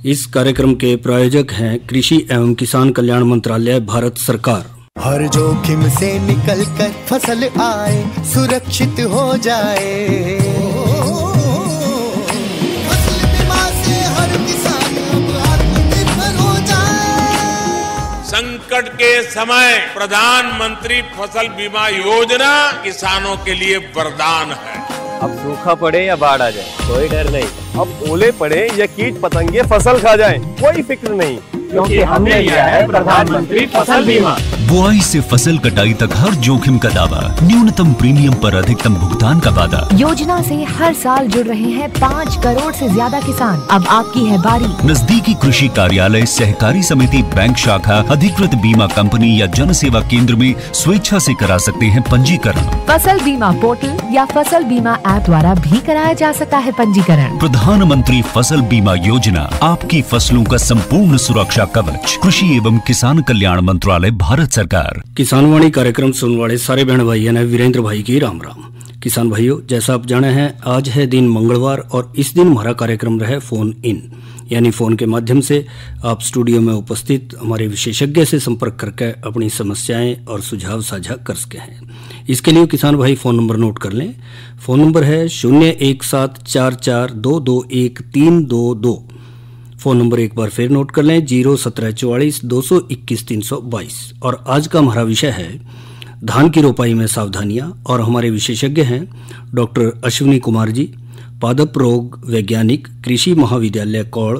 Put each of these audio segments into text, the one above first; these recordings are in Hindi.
इस कार्यक्रम के प्रायोजक हैं कृषि एवं किसान कल्याण मंत्रालय, भारत सरकार। हर जोखिम से निकल कर फसल आए, सुरक्षित हो जाए। फसल बीमा से हर किसान अब आत्मनिर्भर हो जाए। संकट के समय प्रधानमंत्री फसल बीमा योजना किसानों के लिए वरदान है। अब सूखा पड़े या बाढ़ आ जाए कोई डर नहीं, अब ओले पड़े या कीट पतंगे फसल खा जाए कोई फिक्र नहीं, क्योंकि हमने लिया है प्रधानमंत्री फसल बीमा। बुआई से फसल कटाई तक हर जोखिम का दावा, न्यूनतम प्रीमियम पर अधिकतम भुगतान का वादा। योजना से हर साल जुड़ रहे हैं 5 करोड़ से ज्यादा किसान। अब आपकी है बारी। नजदीकी कृषि कार्यालय, सहकारी समिति, बैंक शाखा, अधिकृत बीमा कंपनी या जन सेवा केंद्र में स्वेच्छा से करा सकते हैं पंजीकरण। फसल बीमा पोर्टल या फसल बीमा ऐप द्वारा भी कराया जा सकता है पंजीकरण। प्रधानमंत्री फसल बीमा योजना, आपकी फसलों का संपूर्ण सुरक्षा कवच। कृषि एवं किसान कल्याण मंत्रालय, भारत सरकार। किसानवाणी कार्यक्रम सुनने वाले सारे बहन भाइयों ने वीरेंद्र भाई की राम राम। किसान भाइयों, जैसा आप जाने हैं, आज है दिन मंगलवार और इस दिन हमारा कार्यक्रम रहे फोन इन, यानी फोन के माध्यम से आप स्टूडियो में उपस्थित हमारे विशेषज्ञ से संपर्क करके अपनी समस्याएं और सुझाव साझा कर सके हैं। इसके लिए किसान भाई फोन नंबर नोट कर लें। फोन नंबर है 01744221322। फोन नंबर एक बार फिर नोट कर लें, 01744221322। और आज का हमारा विषय है धान की रोपाई में सावधानियां, और हमारे विशेषज्ञ हैं डॉक्टर अश्विनी कुमार जी, पादप रोग वैज्ञानिक, कृषि महाविद्यालय कौड़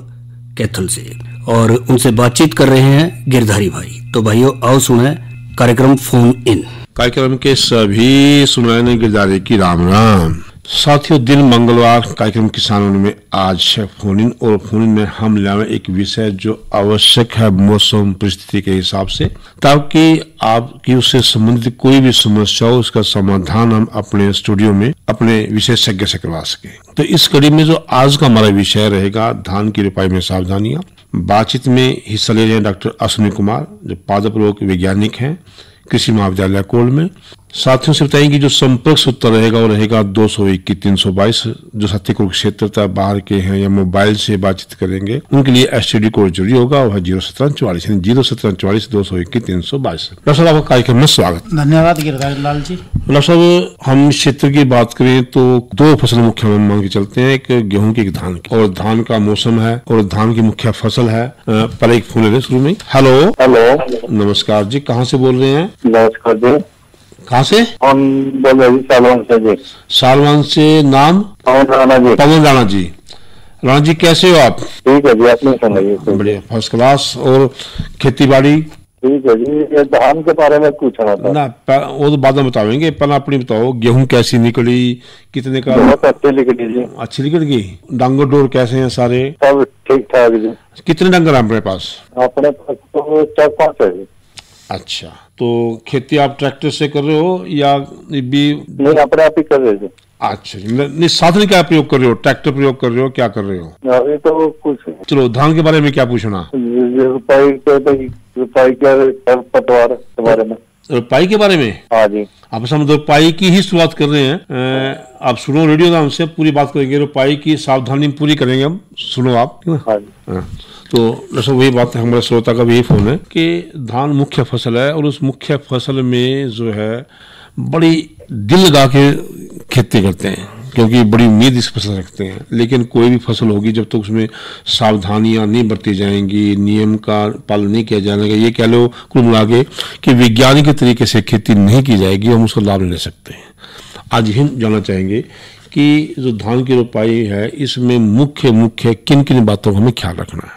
कैथल से, और उनसे बातचीत कर रहे हैं गिरधारी भाई। तो भाइयों, आओ सुने कार्यक्रम फोन इन। कार्यक्रम के सभी सुनने गिरधारी की राम राम। साथियों, दिन मंगलवार कार्यक्रम किसानों में आज है फोन इन, और फोन इन में हम लाए एक विषय जो आवश्यक है मौसम परिस्थिति के हिसाब से, ताकि आपकी उससे संबंधित कोई भी समस्या हो उसका समाधान हम अपने स्टूडियो में अपने विशेषज्ञ से करवा सके। तो इस कड़ी में जो आज का हमारा विषय रहेगा धान की रोपाई में सावधानियां। बातचीत में हिस्सा ले रहे हैं डॉक्टर अश्विनी कुमार, जो पादप रोग वैज्ञानिक हैं कृषि महाविद्यालय कोल में। साथियों से बताएंगे जो संपर्क सूत्र रहेगा वो रहेगा 221-322। जो साथी को क्षेत्र बाहर के हैं या मोबाइल से बातचीत करेंगे उनके लिए एसटीडी कोड जरूरी होगा, वह 01744 01744-221-322। डॉक्टर साहब, आपका कार्यक्रम में स्वागत। धन्यवाद गिरधारी लाल जी। डॉक्टर साहब, हम क्षेत्र की बात करें तो 2 फसल मुख्य मान के चलते हैं, एक गेहूं की, एक धान की, और धान का मौसम है और धान की मुख्य फसल है। पर एक फोन ले शुरू में। हेलो नमस्कार जी, कहाँ से बोल रहे हैं? नमस्कार जी। कहाँ से? हम बोल रहे हैं सालवन से जी। सालवन से। नाम? पवन राणा जी। पवन राणा जी। राणा जी, कैसे हो आप? ठीक है जी, आपने सुनाइए। बढ़िया, फर्स्ट क्लास। और खेती बाड़ी? ठीक है जी। ये धान के बारे में पूछना था ना, वो तो बाद में बतावेंगे, पहले अपनी बताओ, गेहूं कैसी निकली, कितने का? बहुत अच्छी निकली जी। अच्छी निकल गई। डांगर डोर कैसे हैं सारे? सब ठीक ठाक जी। कितने डंगर हैं अपने पास? अपने पास तो 4-5 है जी। अच्छा, तो खेती आप ट्रैक्टर से कर रहे हो या भी? नहीं, अपने आप ही कर रहे थे। अच्छा, नहीं, साधन क्या प्रयोग कर रहे हो? ट्रैक्टर प्रयोग कर रहे हो, क्या कर रहे हो? अभी तो कुछ। चलो, धान के बारे में क्या पूछना? रुपाई के पटवार के बारे में। रुपाई के बारे में? हाँ जी। आप हम रुपाई की ही शुरुआत कर रहे हैं। आप सुनो, रेडियो नाम से पूरी बात करेंगे, रुपाई की सावधानी पूरी करेंगे हम। सुनो आप। हाँ जी। तो दरअसल वही बात है, हमारे श्रोता का भी यही फोन है कि धान मुख्य फसल है, और उस मुख्य फसल में जो है बड़ी दिल लगा के खेती करते हैं, क्योंकि बड़ी उम्मीद इस फसल रखते हैं। लेकिन कोई भी फसल होगी जब तक उसमें सावधानियां नहीं बरती जाएंगी, नियम का पालन नहीं किया जाएगा, ये कह लो कुल मिला के कि वैज्ञानिक तरीके से खेती नहीं की जाएगी, हम उसका लाभ नहीं ले सकते हैं। आज हम जानना चाहेंगे कि जो धान की रोपाई है इसमें मुख्य किन किन बातों का हमें ख्याल रखना है?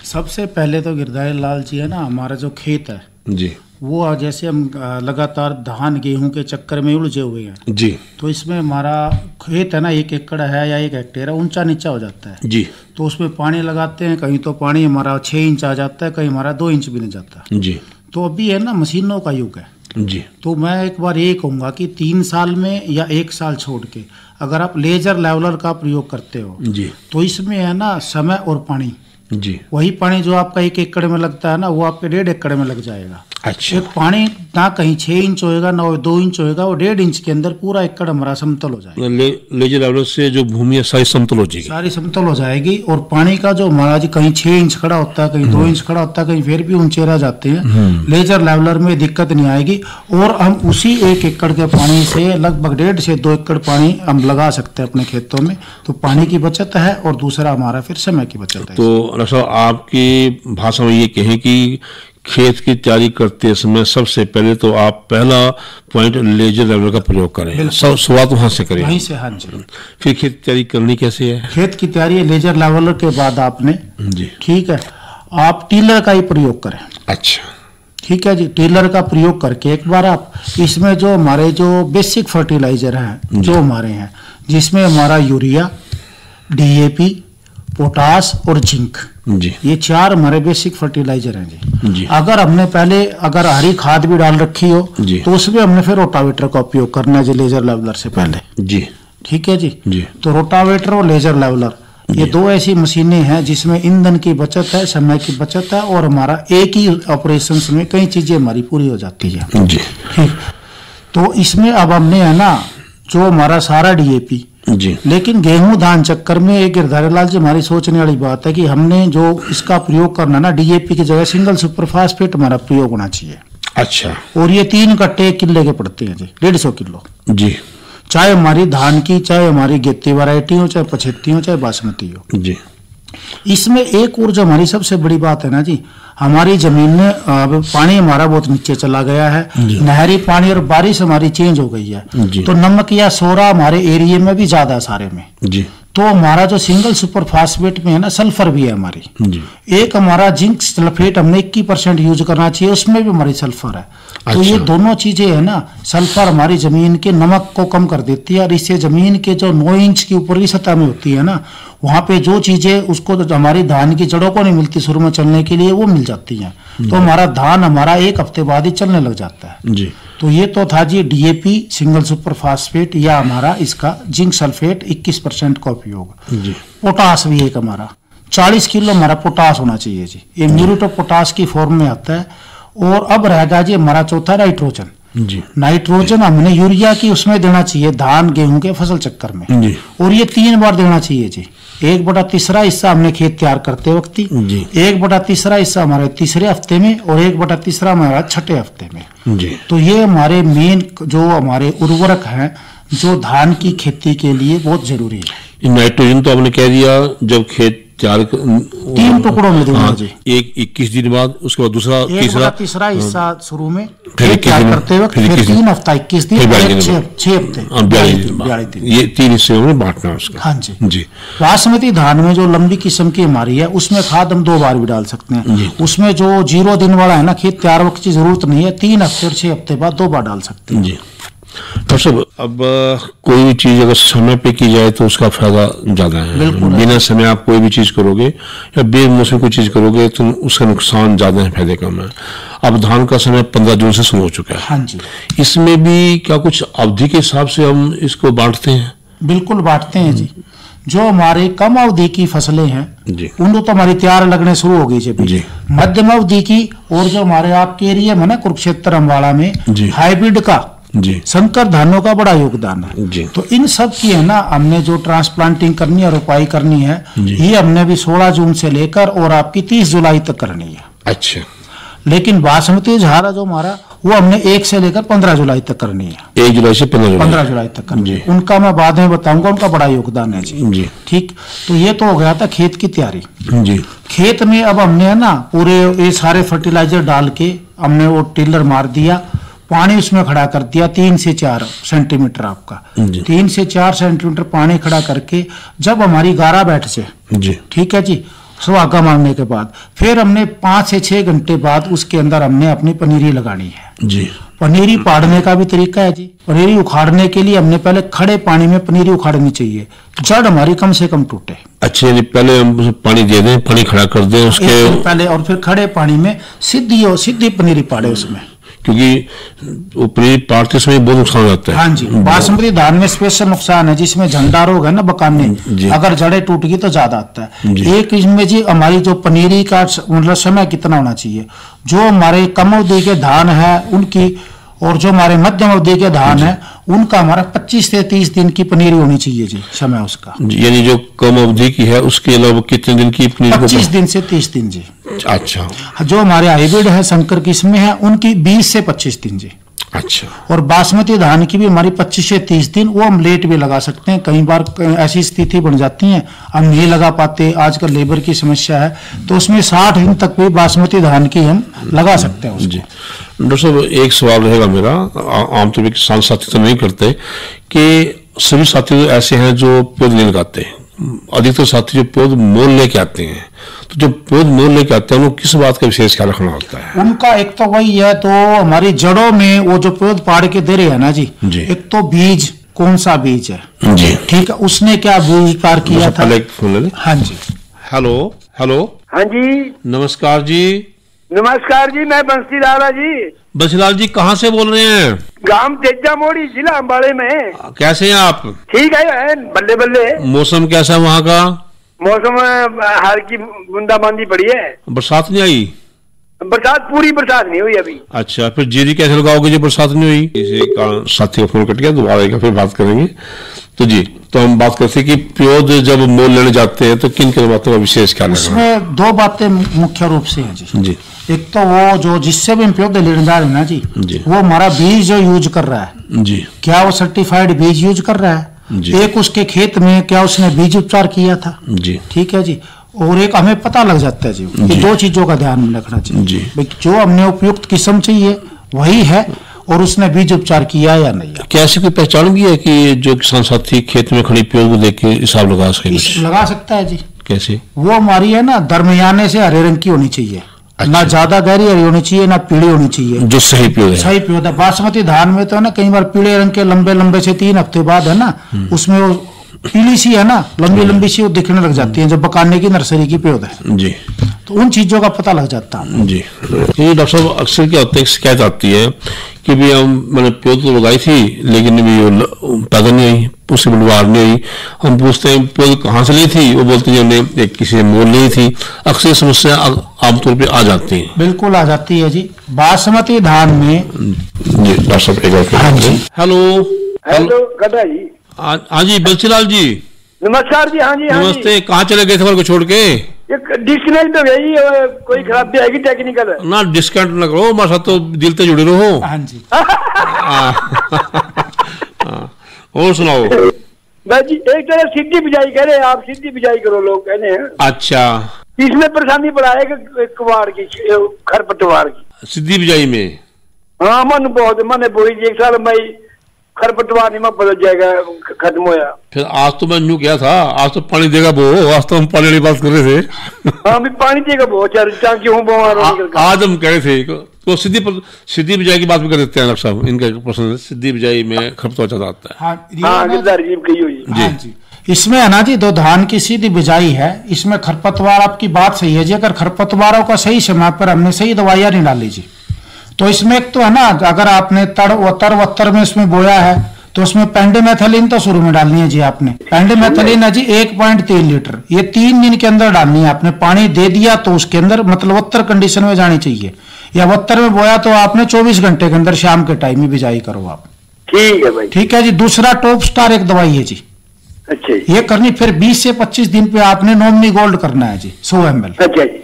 सबसे पहले तो गिरधारी लाल जी है ना, हमारा जो खेत है जी, वो जैसे हम लगातार धान गेहूं के चक्कर में उलझे हुए हैं जी, तो इसमें हमारा खेत है ना 1 एकड़ है या 1 हेक्टेयर है, ऊंचा नीचा हो जाता है जी। तो उसमें पानी लगाते हैं, कहीं तो पानी हमारा 6 इंच आ जाता है, कहीं हमारा 2 इंच भी नहीं जाता जी। तो अभी है ना मशीनों का युग है जी। तो मैं एक बार ये कहूँगा कि 3 साल में या 1 साल छोड़ के अगर आप लेजर लेवलर का प्रयोग करते हो जी, तो इसमें है ना समय और पानी जी। वही पानी जो आपका 1 एकड़ में लगता है ना, वो आपके 1.5 एकड़ में लग जाएगा। अच्छा। एक पानी ना कहीं 6 इंच होएगा ना 2 इंच होएगा, वो 1.5 इंच के अंदर पूरा एकड़ हमारा समतल हो जाएगा। लेजर लेवलर से जो भूमि है सारी समतल हो जाएगी, सारी समतल हो जाएगी। और पानी का जो हमारा जी कहीं 6 इंच खड़ा होता है, कहीं 2 इंच खड़ा होता है, कहीं फिर भी ऊंचे रह जाते हैं, लेजर लेवलर में दिक्कत नहीं आएगी। और हम उसी 1 एकड़ के पानी से लगभग 1.5 से 2 एकड़ पानी हम लगा सकते हैं अपने खेतों में। तो पानी की बचत है और दूसरा हमारा फिर समय की बचत है। तो डॉक्टर साहब आपकी भाषा में ये कहें कि खेत की तैयारी करते समय सबसे पहले तो आप पहला पॉइंट लेजर लेवलर का प्रयोग करें, शुरुआत वहां से करें। वहीं से, हाँ जी। फिर खेत की तैयारी करनी कैसे है? खेत की तैयारी लेजर लेवलर के बाद आपने जी, ठीक है, आप टीलर का ही प्रयोग करें। अच्छा, ठीक है जी। टीलर का प्रयोग करके एक बार आप इसमें जो हमारे जो बेसिक फर्टिलाइजर हैं जो हमारे हैं, जिसमें हमारा यूरिया, DAP, पोटास और जिंक, जी, ये 4 हमारे बेसिक फर्टिलाइजर हैं जी। जी। अगर हमने पहले अगर हरी खाद भी डाल रखी हो जी, तो उसमें हमने फिर रोटावेटर का उपयोग करना है जी, लेजर लेवलर से पहले। जी, ठीक है जी। जी। तो रोटावेटर और लेजर लेवलर ये 2 ऐसी मशीनें हैं जिसमें ईंधन की बचत है, समय की बचत है, और हमारा एक ही ऑपरेशन में कई चीजें हमारी पूरी हो जाती है जी। ठीक। तो इसमें अब हमने है ना जो हमारा सारा DAP, जी, लेकिन गेहूं धान चक्कर में एक गिरधारी लाल जी हमारी सोचने वाली बात है कि हमने जो इसका प्रयोग करना ना, DAP की जगह सिंगल सुपर फास्फेट हमारा प्रयोग होना चाहिए। अच्छा। और ये 3 कट्टे 1 किले के पड़ते हैं जी, 150 किलो। जी, चाहे हमारी धान की, चाहे हमारी गेती वैरायटी हो, चाहे पछेती हो, चाहे बासमती हो। जी। इसमें एक और जो हमारी सबसे बड़ी बात है ना जी, हमारी जमीन में अब पानी हमारा बहुत नीचे चला गया है, नहरी पानी और बारिश हमारी चेंज हो गई है, तो नमक या सोरा हमारे एरिया में भी ज्यादा है सारे में जी। तो हमारा जो सिंगल सुपर फास्फेट में है ना, सल्फर भी है हमारी जी। एक हमारा जिंक सल्फेट हमने 21% यूज करना चाहिए, उसमें भी हमारी सल्फर है। तो ये दोनों चीजें है ना, सल्फर हमारी जमीन के नमक को कम कर देती है, और इससे जमीन के जो 9 इंच की ऊपरी सतह में होती है ना, वहां पे जो चीजें उसको तो हमारी धान की जड़ों को नहीं मिलती शुरू में चलने के लिए, वो मिल जाती हैं। तो हमारा धान हमारा 1 हफ्ते बाद ही चलने लग जाता है जी। तो ये तो था जी DAP सिंगल सुपर फास्फेट या हमारा इसका जिंक सल्फेट 21% का उपयोग जी। पोटास भी एक हमारा 40 किलो हमारा पोटास होना चाहिए जी, ये म्यूरेट ऑफ पोटास की फॉर्म में आता है। और अब रहेगा जी हमारा चौथा नाइट्रोजन जी। नाइट्रोजन हमने यूरिया की उसमें देना चाहिए धान गेहूं के फसल चक्कर में जी। और ये 3 बार देना चाहिए जी। 1/3 हिस्सा हमने खेत तैयार करते वक्त, 1/3 हिस्सा हमारे तीसरे हफ्ते में और 1/3 हमारा छठे हफ्ते में जी। तो ये हमारे मेन जो हमारे उर्वरक हैं जो धान की खेती के लिए बहुत जरूरी है। नाइट्रोजन तो आपने कह दिया जब खेत 3 टुकड़ों में देना जी, एक 21 दिन बाद, उसके बाद दूसरा तीसरा हिस्सा शुरू में फिर तैयार करते वक्त, फिर 3 हफ्ता 21 दिन, 6 हफ्ते 42 दिन, ये 3 हिस्से में बांटना है उसका। हाँ जी। जी। बासमती धान में जो लंबी किस्म की हमारी है उसमें खाद हम 2 बार भी डाल सकते हैं। उसमें जो 0 दिन वाला है ना, खेत तैयार वक्त की जरूरत नहीं है, 3 हफ्ते और 6 हफ्ते बाद 2 बार डाल सकते हैं जी। तो सब अब कोई भी चीज अगर समय पे की जाए तो उसका फायदा ज्यादा है। बिना समय आप कोई भी चीज करोगे या बेमौसम कोई चीज करोगे तो उसका नुकसान ज्यादा है, फायदे कम है। अब धान का समय 15 जून से शुरू हो चुका है। हाँ जी। इसमें भी क्या कुछ अवधि के हिसाब से हम इसको बांटते हैं? बिल्कुल बांटते हैं जी। जो हमारे कम अवधि की फसलें हैं उनको तो हमारी तैयार लगने शुरू हो गई जी। मध्यम अवधि की और जो हमारे आपके एरिया में ना कुरुक्षेत्र अम्बाड़ा में हाइब्रिड का जी, संकर धानों का बड़ा योगदान है जी। तो इन सब की है ना हमने जो ट्रांसप्लांटिंग करनी है, रोपाई करनी है, ये हमने भी 16 जून से लेकर और आपकी 30 जुलाई तक करनी है। अच्छा। लेकिन बासमती झारा जो हमारा वो हमने 1 से लेकर 15 जुलाई तक करनी है। 1 जुलाई से 15 जुलाई तक करनी है। उनका मैं बाद में बताऊंगा, उनका बड़ा योगदान है जी। ठीक। तो ये तो हो गया था खेत की तैयारी जी। खेत में अब हमने है ना पूरे ये सारे फर्टिलाइजर डाल के हमने वो टिलर मार दिया, पानी उसमें खड़ा कर दिया 3 से 4 सेंटीमीटर आपका 3 से 4 सेंटीमीटर पानी खड़ा करके जब हमारी गारा बैठ जाए, ठीक है जी, सुहागा मारने के बाद फिर हमने 5 से 6 घंटे बाद उसके अंदर हमने अपनी पनीरी लगानी है जी। पनीरी पाड़ने का भी तरीका है जी। पनीरी उखाड़ने के लिए हमने पहले खड़े पानी में पनीरी उखाड़नी चाहिए, जड़ हमारी कम से कम टूटे। अच्छा, यानी पहले हम पानी दे दें, पानी खड़ा कर दें उसके पहले और फिर खड़े पानी में सीधी पनीरी पाड़े उसमें, क्योंकि वो पनीर पाड़ते समय बहुत नुकसान हो जाता है। हाँ जी, बासमती धान में स्पेशल नुकसान है जिसमें झंडा रोग है ना बकाने, अगर जड़ें टूट गई तो ज्यादा आता है। एक इसमें जी हमारी जो पनीरी का मतलब समय कितना होना चाहिए, जो हमारे कम अवधि के धान है उनकी और जो हमारे मध्यम अवधि के धान है उनका हमारा 25 से 30 दिन की पनीरी होनी चाहिए जी समय उसका। यानी जो कम अवधि की है उसके अलावा कितने दिन की पनीर? 25 दिन से 30 दिन जी। अच्छा। जो हमारे हाइब्रिड है संकर किस्में है उनकी 20 से 25 दिन जी। अच्छा। और बासमती धान की भी हमारी 25 से 30 दिन, वो हम लेट भी लगा सकते हैं। कई बार ऐसी स्थिति बन जाती है हम नहीं लगा पाते, आजकल लेबर की समस्या है, तो उसमें 60 दिन तक भी बासमती धान की हम लगा सकते हैं उसको। जी डॉक्टर साहब, एक सवाल रहेगा मेरा, आमतौर पर किसान साथी तो नहीं करते कि सभी साथी तो ऐसे हैं जो पौध नहीं लगाते, अधिकतर साथी जो पौध मोल लेके आते हैं, तो जो पौध मोल लेके आते हैं उनको किस बात का विशेष ख्याल रखना होता है? उनका एक तो वही है, तो हमारी जड़ों में वो जो पौध पाड़ के दे रहे हैं ना जी, एक तो बीज कौन सा बीज है जी, ठीक है, उसने क्या बीज पार किया था। हाँ जी। Hello hello. हाँ जी नमस्कार जी। नमस्कार जी, मैं बंसीलाल जी। बंसीलाल जी कहाँ से बोल रहे हैं? गांव तेजा मोड़ी, जिला अम्बाड़े में। कैसे हैं आप? ठीक है, बल्ले बल्ले। मौसम कैसा है वहाँ का? मौसम हल्की बूंदाबांदी पड़ी है। बरसात नहीं आई? बरसात, पूरी बरसात नहीं हुई अभी। अच्छा, फिर जीरी कैसे लगाओगे जब बरसात नहीं हुई? इसी कारण साथी का फोन कट गया, दोबारा आएगा फिर बात करेंगे। तो जी, तो हम बात करते हैं कि पौध जब मोल लेने जाते हैं तो किन किन बातों का विशेष ख्याल रखना है? इसमें दो बातें मुख्य रूप से हैं जी। जी। एक तो वो जो जिससे भी हम पौधे लेने जा रहे हैं ना जी, वो हमारा बीज जो यूज कर रहा है जी, क्या वो सर्टिफाइड बीज यूज कर रहा है जी। एक उसके खेत में क्या उसने बीज उपचार किया था जी, ठीक है जी। और एक हमें पता लग जाता है जी, जी। दो चीजों का ध्यान में रखना चाहिए जी। भाई, जो हमने उपयुक्त किस्म चाहिए वही है और उसने बीज उपचार किया या नहीं। क्या ऐसी कोई पहचान भी है कि जो किसान साथी खेत में खड़ी पौध को देख के हिसाब लगा सके? लगा सकता है जी। कैसे? वो हमारी है ना दरमियाने से हरे रंग की होनी चाहिए। अच्छा। ना ज्यादा गहरी हरी होनी चाहिए ना पीली होनी चाहिए, जो सही पौध है। सही पौध है। बासमती धान में तो है ना कई बार पीले रंग के लंबे लंबे से 3 हफ्ते बाद है ना उसमें वो पीली सी है ना लंबी लंबी सी वो दिखने लग जाती है, जब बकाने की नर्सरी की पौध है जी। तो उन चीजों का पता लग जाता है जी। ये डॉक्टर साहब अक्सर क्या होता है, शिकायत आती है कि भी मैंने पौध तो लगाई थी लेकिन भी वो पैदा नहीं आई, उसकी बुलवार नहीं आई। हम पूछते हैं पौध कहाँ से ली थी, वो बोलते हैं हमने किसी से मोल ली थी। अक्सर समस्या आमतौर पर आ जाती है। बिल्कुल आ जाती है जी बासमती धान में। जी डॉक्टर साहब एक बार। हेलो हेलो गदा जी। हाँ जी बंसीलाल जी। नमस्कार जी। हाँ जी। नमस्ते। कहाँ चले गए थे को छोड़ के? एक डिस्कनेक्ट हो गई, कोई खराबी आएगी टेक्निकल ना, डिस्काउंट ना करो, हमारे साथ तो दिल से जुड़े रहो। हाँ जी। और सुनाओ भाई जी। एक तरह सीधी बिजाई कह रहे हैं आप, सीधी बिजाई करो लोग कहने हैं। अच्छा। इसमें परेशानी पड़ा है कि कबाड़ की, खरपतवार की। सीधी बिजाई में? हाँ, मन बोई जी, एक साल भाई खरपतवार नहीं बदल जाएगा, खत्म होया। फिर आज तो मैं न्यू गया था, आज तो पानी देगा वो, आज तो हम पानी वाली बात कर रहे थे। हाँ भी पानी देगा वो, क्यों आज हम कह रहे थे तो सीधी बिजाई की बात भी कर देते हैं डॉक्टर साहब। इनका प्रश्न सीधी बिजाई में खरपतवार ज्यादा आता है। हाँ जी। इसमें है ना जी, दो धान की सीधी बिजाई है, इसमें खरपतवार आपकी बात सही है जी। अगर खरपतवारों का सही समय पर हमने सही दवाइयां नहीं डाली जी, तो इसमें एक तो है ना, अगर आपने वत्तर में इसमें बोया है तो उसमें पेंडिमेथिलीन तो शुरू में डालनी है जी आपने। पेंडिमेथिलीन है जी 1.3 लीटर, ये 3 दिन के अंदर डालनी है। आपने पानी दे दिया तो उसके अंदर मतलब वत्तर कंडीशन में जानी चाहिए, या वत्तर में बोया तो आपने 24 घंटे के अंदर शाम के टाइम में बिजाई करो आप। ठीक है भाई। ठीक है जी। दूसरा टॉप स्टार एक दवाई है जी। अच्छा। ये करनी फिर 20 से 25 दिन पे आपने नॉमिनी गोल्ड करना है जी 100 ml। अच्छा जी।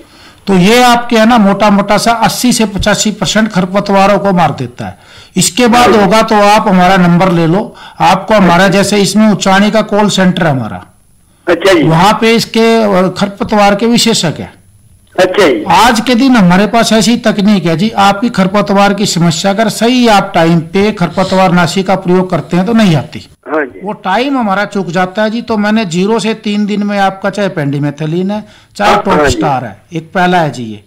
तो ये आपके है ना मोटा मोटा सा 80 से 85% खरपतवारों को मार देता है। इसके बाद होगा तो आप हमारा नंबर ले लो, आपको हमारा जैसे इसमें उचानी का कॉल सेंटर है हमारा। अच्छा जी। वहां पे इसके खरपतवार के विशेषज्ञ है। अच्छा जी। आज के दिन हमारे पास ऐसी तकनीक है जी, आपकी खरपतवार की समस्या अगर सही आप टाइम पे खरपतवार नाशी का प्रयोग करते हैं तो नहीं आती। हाँ जी। वो टाइम हमारा चूक जाता है जी। तो मैंने 0 से 3 दिन में आपका चाहे पेंडिमेथिलीन है चाहे टॉप स्टार है, एक पहला है जी ये,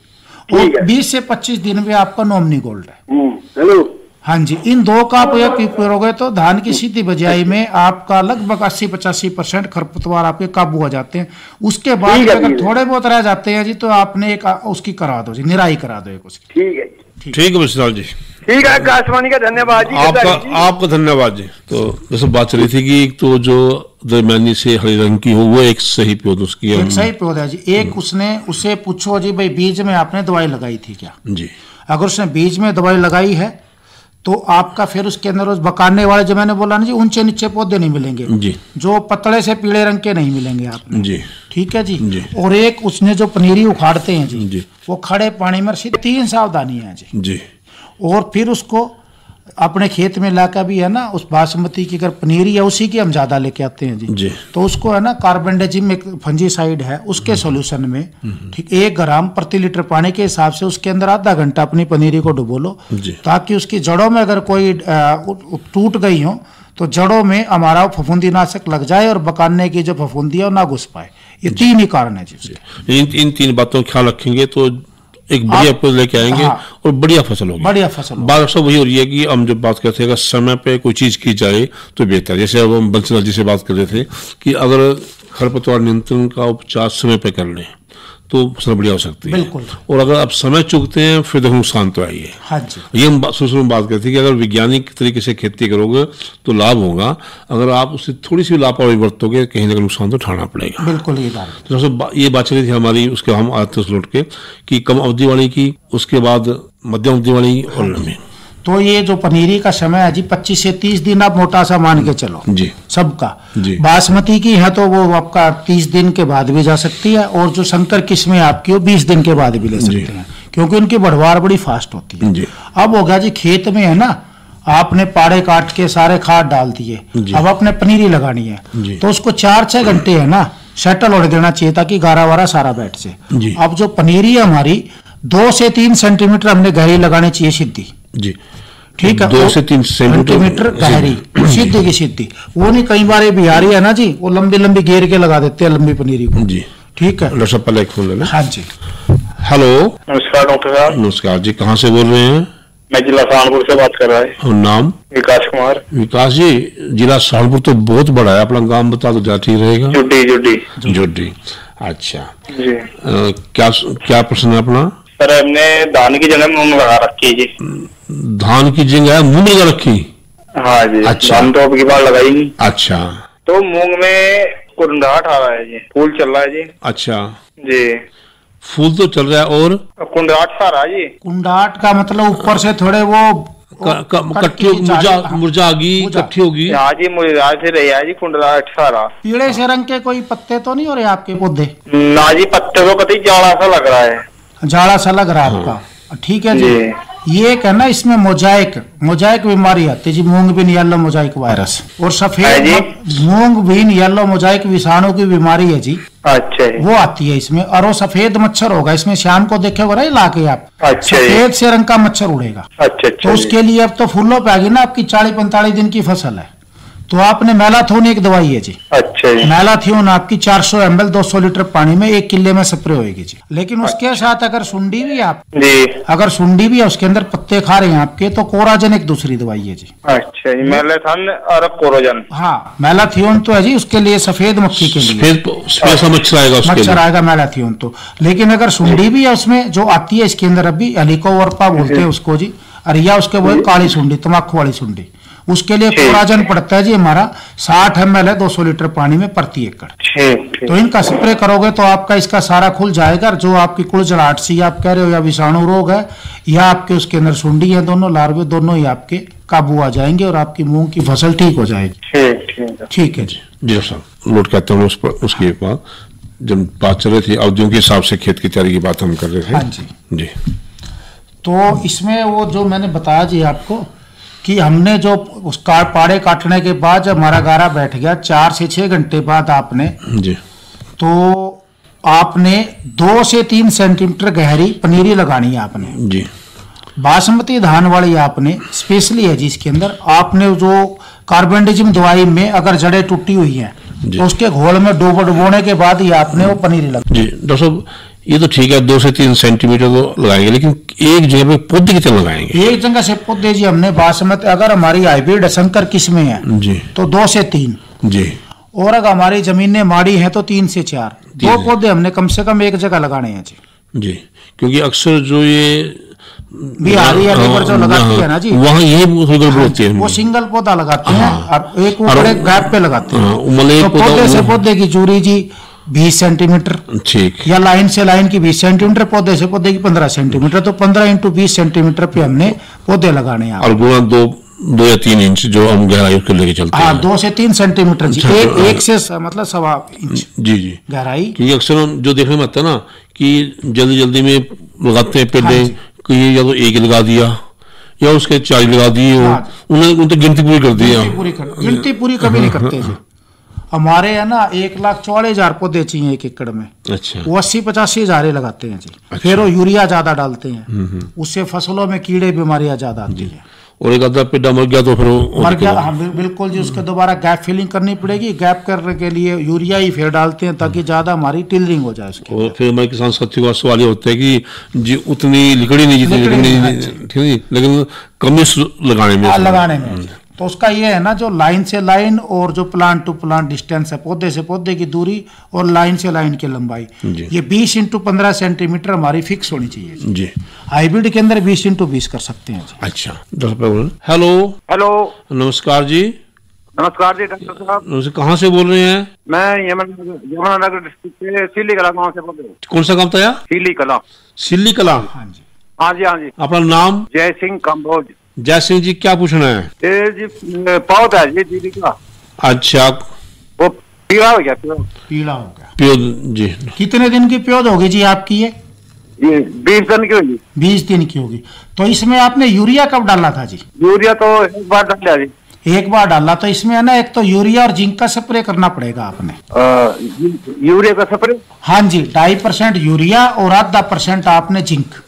और 20 से 25 दिन में आपका नॉमिनी गोल्ड है। हेलो। हाँ जी। इन दो का उपयोग करोगे तो धान की सीधी बिजाई में आपका लगभग 80-85% खरपतवार आपके काबू हो जाते हैं। उसके बाद अगर थोड़े बहुत रह जाते हैं जी तो आपने एक उसकी करा दो जी, निराई करा दो एक उसकी। ठीक है ठीक है बंसीलाल जी। ठीक है, आकाशवाणी का धन्यवाद जी। आपका धन्यवाद जी। तो जैसे बात चली थी कि एक तो जो दरमियानी से हरे रंग की हो वो एक सही पौध उसकी एक सही पौधा जी। एक उसे पूछो जी भाई बीज में आपने दवाई लगाई थी क्या जी। अगर उसने बीज में दवाई लगाई है तो आपका फिर उसके अंदर उस बकाने वाले जो मैंने बोला ना जी ऊंचे नीचे पौधे नहीं मिलेंगे जी, जो पतले से पीले रंग के नहीं मिलेंगे आपको जी। ठीक है जी, जी। और एक उसने जो पनीरी उखाड़ते हैं जी, वो खड़े पानी में सिर्फ 3 सावधानी है जी। और फिर उसको अपने खेत में लाकर भी है ना उस बासमती की अगर पनीरी है उसी की हम ज्यादा लेके आते हैं जी। तो उसको है ना कार्बेंडाजिम एक फंजीसाइड है उसके सॉल्यूशन में ठीक 1 ग्राम प्रति लीटर पानी के हिसाब से उसके अंदर आधा घंटा अपनी पनीरी को डुबो लो ताकि उसकी जड़ों में अगर कोई टूट गई हो तो जड़ों में हमारा फफूंदी नाशक लग जाए और बकाने की जो फफूंदी है वो ना घुस पाए। ये 3 ही कारण है जी। इन 3 बातों का ख्याल रखेंगे तो एक बढ़िया पौध लेके आएंगे और बढ़िया फसल होगी। बढ़िया फसल बात अक्सर वही हो रही है कि हम जब बात करते हैं अगर समय पे कोई चीज की जाए तो बेहतर। जैसे अब हम बंसीलाल जी से बात कर रहे थे कि अगर खरपतवार नियंत्रण का उपचार समय पे कर लें तो फसल बढ़िया हो सकती है। बिल्कुल। और अगर आप समय चूकते हैं फिर देखो नुकसान तो आइए। हाँ जी। ये हम शुरू में बात करते हैं कि अगर वैज्ञानिक तरीके से खेती करोगे तो लाभ होगा, अगर आप उससे थोड़ी सी लापरवाही बरतोगे कहीं ना कहीं नुकसान तो उठाना पड़ेगा। बिल्कुल ये बात। तो सबसे ये बात चली थी हमारी उसके हम आते लौट के कि कम अवधि वाली की, उसके बाद मध्यम अवधि वाली और लंबी। तो ये जो पनीरी का समय है जी 25 से 30 दिन आप मोटा सा मान के चलो जी सबका जी। बासमती की है तो वो आपका 30 दिन के बाद भी जा सकती है और जो संकर किस्में आपकी वो 20 दिन के बाद भी ले सकते हैं क्योंकि उनकी बढ़वार बड़ी फास्ट होती है। अब हो गया जी खेत में है ना आपने पाड़े काट के सारे खाद डाल दिए, अब आपने पनीरी लगानी है तो उसको 4-6 घंटे है ना सेटल हो देना चाहिए ताकि गारा वारा सारा बैठ जाए। अब जो पनीरी है हमारी 2 से 3 सेंटीमीटर हमने गहरी लगानी चाहिए सीधी जी। ठीक है 2 से 3 सेंटीमीटर गहरी सीधी की सीधी। वो नहीं कई बार बिहारी है ना जी वो लंबी लंबी घेर के लगा देते हैं लंबी पनीरी को जी। ठीक है डॉक्टर पहले एक फोन लेना। हाँ जी। हेलो नमस्कार डॉक्टर साहब। नमस्कार जी, कहाँ से बोल रहे हैं? मैं जिला सहारनपुर से बात कर रहा है। और नाम? विकास कुमार। विकास जी, जिला सहारनपुर तो बहुत बड़ा है, अपना गांव बता दो ज्यादा ठीक रहेगा। जुड्डी। अच्छा जी। क्या प्रश्न है अपना? सर हमने धान की जगह मूंग लगा रखी जी। धान की जगह मूंग लगा रखी? हाँ जी। अच्छा। धान तो अब की बार लगाई नहीं। अच्छा। तो मूंग में कुंडाट आ रहा है जी, फूल चल रहा है जी। अच्छा जी। फूल तो चल रहा है और कुंडाट सा रहा है जी। कुंडाट का मतलब ऊपर से थोड़े वो कट्टी मुरझागी इकट्ठी होगी। हाँ जी मुरझा से रही है जी कुंडाट सा रहा। पीले से रंग के कोई पत्ते तो नहीं हो रहे आपके पौधे? ना जी पत्ते को कतई जाड़ा सा लग रहा है। जाड़ा सा लग रहा है आपका। ठीक है जी। ये एक है ना इसमें मोजाइक बीमारी आती है जी, मूंग बीन येलो मोजाइक वायरस और सफेद मूंग बीन येलो मोजाइक विषाणु की बीमारी है जी। अच्छा। वो आती है इसमें और वो सफेद मच्छर होगा इसमें, शाम को देखे होगा ना लाके आप। अच्छा। सफेद से रंग का मच्छर उड़ेगा। अच्छा। तो उसके लिए अब तो फूलों पे आ गई ना आपकी 40-45 दिन की फसल है तो आपने मैलाथोन एक दवाई है जी। अच्छा। मैलाथोन आपकी 400 ml 200 लीटर पानी में 1 किले में स्प्रे होगी जी। लेकिन उसके साथ अगर सुंडी भी आप जी, अगर सुंडी भी है उसके अंदर पत्ते खा रहे हैं आपके तो कोराजन एक दूसरी दवाई है जी। अच्छा। मैलाथोन और कोराजन। हाँ मैलाथोन तो है जी उसके लिए सफेद मक्खी के लिए मच्छर आएगा मैलाथोन तो। लेकिन अगर सुंडी भी है उसमें जो आती है इसके अंदर अभी हेलिकोवर्पा बोलते हैं उसको जी, और या उसके वो काली सुंडी तम्बाकू वाली सुंडी, उसके लिए कोराजन पड़ता है जी हमारा 60 ml है 200 लीटर पानी में प्रति एकड़। तो इनका स्प्रे करोगे तो आपका इसका सारा खुल जाएगा। जो आपकी कुलजलाहट सी आप कह रहे हो या विषाणु रोग है या आपके उसके अंदर सुंडी है, दोनों लार्वे दोनों ही आपके काबू आ जाएंगे और आपकी मूंग की फसल ठीक हो जाएगी। ठीक है जी। जी साहब नोट करते हैं उसके बाद जब बात चल रही थी अवधियों के हिसाब से खेत की तैयारी की बात हम कर रहे थे। हाँ जी। तो इसमें वो जो मैंने बताया जी आपको कि हमने जो उसका पाड़े काटने के बाद जब हमारा गारा बैठ गया 4 से 6 घंटे बाद आपने जी तो आपने 2 से 3 सेंटीमीटर गहरी पनीरी लगानी है आपने जी। बासमती धान वाली आपने स्पेशली है जी इसके अंदर आपने जो कार्बेंडाजिम दवाई में अगर जड़ें टूटी हुई हैं तो उसके घोल में डुबोने के बाद ही आपने वो पनीरी लगा। जी डॉक्टर साहब ये तो ठीक है 2 से 3 सेंटीमीटर तो लगाएंगे, लेकिन एक जगह पे पौधे कितने लगाएंगे? एक जगह से पौधे जी हमने बासमती अगर हमारी हाइब्रिड संकर किस्में हैं जी तो 2 से 3 जी, और अगर हमारी जमीनें माड़ी हैं तो 3 से 4 2 पौधे हमने कम से कम एक जगह लगाने हैं जी। जी क्योंकि अक्सर जो ये बिहारी या लेबर जो लगाती है ना जी, वहाँ यही गड़बड़ होती है। वो सिंगल पौधा लगाते हैं और एक वो बड़े गैप पे लगाते हैं। मतलब तो पौधे से पौधे की दूरी जी 20 सेंटीमीटर, ठीक, या लाइन से लाइन की 20 सेंटीमीटर, पौधे से पौधे की 15 सेंटीमीटर, तो 15 × 20 सेंटीमीटर पे हमने पौधे लगाने हैं। और गुणा 2 या 3 इंच जो हम गहराई उसको लेके चलते हैं। हाँ, 2 से 3 सेंटीमीटर जी, एक से मतलब 1.25 इंच जी गहराई। क्योंकि अक्सर जो देखने में आता है ना कि जल्दी जल्दी में लगाते हैं पहले, कि या तो एक लगा दिया या उसके 4 लगा दिए, उन्होंने तो गिनती पूरी कर दी, गिनती पूरी कभी नहीं करते जी। हमारे है ना 1,44,000 पौधे चाहिए 1 एकड़ में। अच्छा। वो 80-85 हज़ार लगाते हैं जी। अच्छा। फिर वो यूरिया ज्यादा डालते हैं, उससे फसलों में कीड़े बीमारियां ज्यादा आती है। और एक आधा पेड़ा मर गया तो फिर मर गया, हाँ बिल्कुल जी। उसके दोबारा गैप फिलिंग करनी पड़ेगी। गैप करने के लिए यूरिया ही फिर डालते हैं ताकि ज्यादा हमारी टिलरिंग हो जाए उसके। और फिर हमारे किसान साथियों का सवाल ये होता है कि जी उतनी लिकड़ी नहीं जितनी, ठीक है, लेकिन कमी लगाने में तो उसका ये है ना, जो लाइन से लाइन और जो प्लांट टू प्लांट डिस्टेंस है, पौधे से पौधे की दूरी और लाइन से लाइन की लंबाई, ये 20 × 15 सेंटीमीटर हमारी फिक्स होनी चाहिए जी। हाइब्रिड के अंदर 20 × 20 कर सकते हैं जी। अच्छा, हेलो हेलो, नमस्कार जी। नमस्कार जी डॉक्टर साहब। कहाँ से बोल रहे हैं? मैं यमुनानगर डिस्ट्रिक्ट के सिल्ली कला गाँव से बोल रहा हूँ। कौन सा गाँव था? सिल्ली कला। सिल्ली कला, हाँ जी हाँ जी हाँ जी। अपना नाम? जय सिंह कंबोज। जय सिंह जी, क्या पूछना है? जी पौधा है जी दीदी का। अच्छा, वो पीला हो गया। पीला हो गया प्योद जी। कितने दिन की प्योद होगी जी आपकी? ये 20 दिन की होगी। 20 दिन की होगी। तो इसमें आपने यूरिया कब डाला था जी? यूरिया तो एक बार डाला जी। एक बार डाला, तो इसमें है ना एक तो यूरिया और जिंक का स्प्रे करना पड़ेगा आपने। यूरिया का स्प्रे? हाँ जी, 2.5% यूरिया और 0.5% आपने जिंक।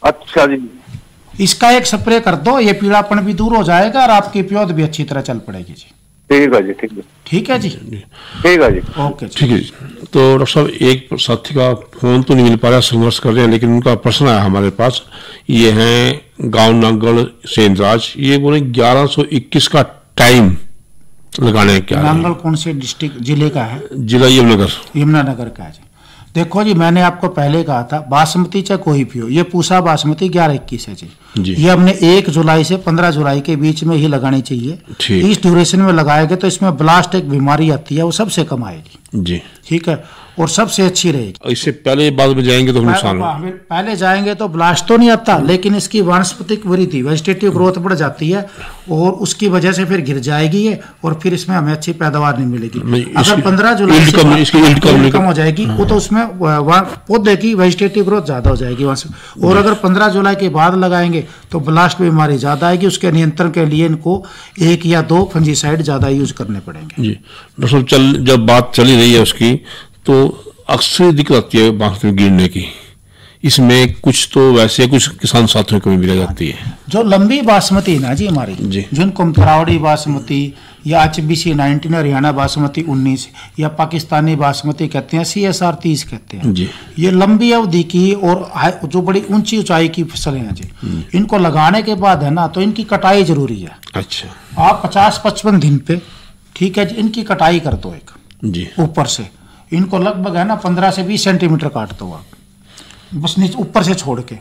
अच्छा जी। इसका एक स्प्रे कर दो, ये पीलापन भी दूर हो जाएगा और आपकी प्योद भी अच्छी तरह चल पड़ेगी जी। ठीक है जी, ठीक है। ठीक है जी, ठीक है जी, ओके ठीक है जी। तो डॉक्टर साहब, एक साथी का फोन तो नहीं मिल पा रहा, संघर्ष कर रहे हैं, लेकिन उनका प्रश्न आया हमारे पास। ये हैं गांव नांगल सेनराज, ये बोले 1121 का टाइम लगाने क्या? नांगल कौन से डिस्ट्रिक्ट जिले का है? जिला यमुनानगर का है जी। देखो जी, मैंने आपको पहले कहा था बासमती चाहे कोई भी हो, ये पूसा बासमती 1121 है जी। ये हमने 1 जुलाई से 15 जुलाई के बीच में ही लगानी चाहिए। इस ड्यूरेशन में लगाएंगे तो इसमें ब्लास्ट एक बीमारी आती है, वो सबसे कम आएगी जी। ठीक है, और सबसे अच्छी रहेगी। इससे पहले बाद में जाएंगे तो नुकसान होगा। पहले जाएंगे तो ब्लास्ट तो नहीं आता, लेकिन इसकी वानस्पतिक वृद्धि वेजिटेटिव ग्रोथ बढ़ जाती है और उसकी वजह से फिर गिर जाएगी ये, और फिर इसमें हमें अच्छी पैदावार नहीं मिलेगी। अगर 15 जुलाई से कम हो जाएगी वो तो उसमें पौधे की वेजिटेटिव ग्रोथ ज्यादा हो जाएगी वहां से। और अगर 15 जुलाई के बाद लगाएंगे तो ब्लास्ट बीमारी ज्यादा आएगी। उसके नियंत्रण के लिए इनको 1 या 2 फंजीसाइड ज्यादा यूज करने पड़ेंगे जी। डॉक्टर, जब बात चली रही है उसकी, तो अक्सर दिक्कत आती है बासमती गिरने की। इसमें कुछ तो वैसे कुछ किसान साथियों को भी मिल जाती है। जो लंबी बासमती ना जी हमारी जी, जिनको तरावड़ी बासमती या HBC 19 हरियाणा बासमती 19 या पाकिस्तानी बासमती कहते हैं, CSR 30 कहते हैं जी। ये लंबी अवधि की और जो बड़ी ऊंची ऊंचाई की फसलें हैं जी, इनको लगाने के बाद है ना, तो इनकी कटाई जरूरी है। अच्छा, आप 50-55 दिन पे, ठीक है जी, इनकी कटाई कर दो एक जी। ऊपर से इनको लगभग है ना 15 से 20 सेंटीमीटर काट दो आप, बस नीचे ऊपर से छोड़ के,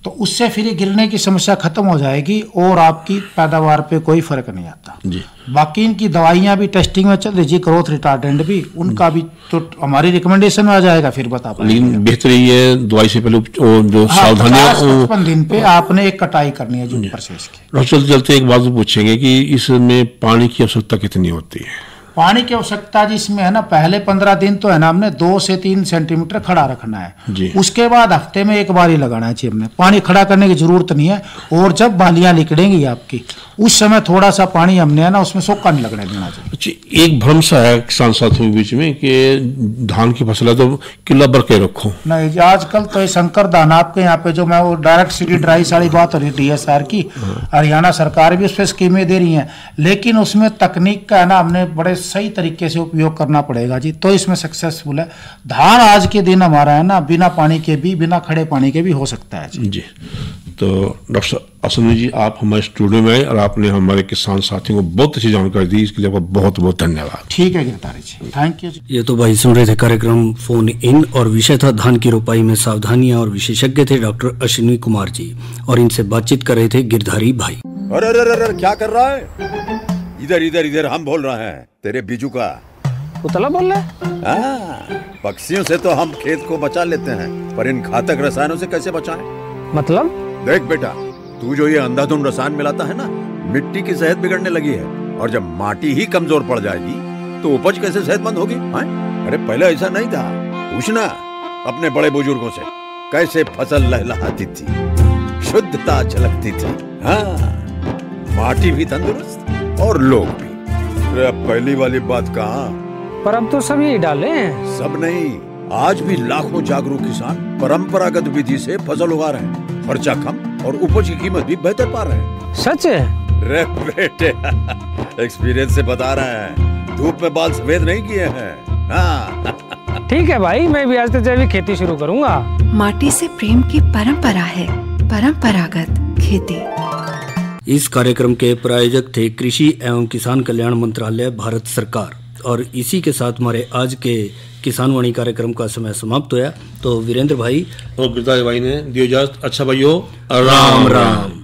तो उससे फिर गिरने की समस्या खत्म हो जाएगी और आपकी पैदावार पे कोई फर्क नहीं आता जी। बाकी इनकी दवाइयां भी टेस्टिंग में चल रही जी, ग्रोथ रिटार्डेंट भी, उनका भी तो हमारी रिकमेंडेशन में आ जाएगा, फिर बता पाएंगे। लेकिन बेहतर ये दवाई से पहले जो सावधानियां, 55 दिन पे आपने एक कटाई करनी है जो ऊपर से इसकी। चलते चलते एक बात पूछेंगे कि इसमें पानी की आवश्यकता कितनी होती है? पानी की आवश्यकता जिसमें है ना, पहले 15 दिन तो है ना हमने 2 से 3 सेंटीमीटर खड़ा रखना है जी। उसके बाद हफ्ते में एक बार ही लगाना चाहिए हमने, पानी खड़ा करने की जरूरत नहीं है। और जब बालियां निकलेंगी आपकी, उस समय थोड़ा सा पानी हमने है ना उसमें सोखा नहीं लगने देना चाहिए। एक भ्रम सा है किसान साथियों के बीच में कि धान की फसल है तो किला भर के रखो। नहीं जी, आजकल तो ये संकर धान आपके यहाँ पे जो मैं वो डायरेक्ट सीडी ड्राई सारी बात हो रही DSR की, हरियाणा सरकार भी उस पर स्कीमें दे रही है, लेकिन उसमें तकनीक का है ना हमने बड़े सही तरीके से उपयोग करना पड़ेगा जी, तो इसमें सक्सेसफुल है। धान आज के दिन हमारा है ना बिना पानी के भी, बिना खड़े पानी के भी हो सकता है जी। तो डॉक्टर असलनी जी, आप हमारे स्टूडियो में आए और आपने हमारे किसान साथियों को बहुत अच्छी जानकारी दी, इसके लिए आपका बहुत बहुत धन्यवाद। ठीक है गिरधारी जी, थैंक यू। ये तो भाई सुन रहे थे कार्यक्रम फोन इन और विषय था धान की रोपाई में सावधानियां और विशेषज्ञ थे डॉक्टर अश्विनी कुमार जी और इनसे बातचीत कर रहे थे गिरधारी भाई। अरे अरे अरे क्या कर रहा है? इधर इधर इधर हम बोल रहे हैं तेरे बीजू का। उतला बोल रहा है? पक्षियों से तो हम खेत को बचा लेते हैं, पर इन घातक रसायनों से कैसे बचाएं? मतलब? देख बेटा, तू जो ये अंधाधुंध रसायन मिलाता है ना, मिट्टी की सेहत बिगड़ने लगी है और जब माटी ही कमजोर पड़ जाएगी तो उपज कैसे सेहतमंद होगी? अरे पहले ऐसा नहीं था, पूछना अपने बड़े बुजुर्गों से, कैसे फसल लहलहाती थी, शुद्धता झलकती थी। हाँ, माटी भी तंदुरुस्त और लोग भी। अरे अब पहली वाली बात कहाँ? पर अब तो सब यही डाले हैं। सब नहीं, आज भी लाखों जागरूक किसान परंपरागत विधि से फसल उगा रहे हैं, खर्चा कम और उपज की कीमत भी बेहतर पा रहे हैं। सच है? रे बेटे, एक्सपीरियंस से बता रहे हैं, धूप में बाल सफेद नहीं किए हैं। हाँ। ठीक है भाई, मैं भी आज से जैविक खेती शुरू करूंगा। माटी से प्रेम की परंपरा है परंपरागत खेती। इस कार्यक्रम के प्रायोजक थे कृषि एवं किसान कल्याण मंत्रालय, भारत सरकार। और इसी के साथ हमारे आज के किसान वाणी कार्यक्रम का समय समाप्त हुआ। तो वीरेंद्र भाई और गिरधारी भाई ने दियो इजाजत। अच्छा भाइयों, राम राम।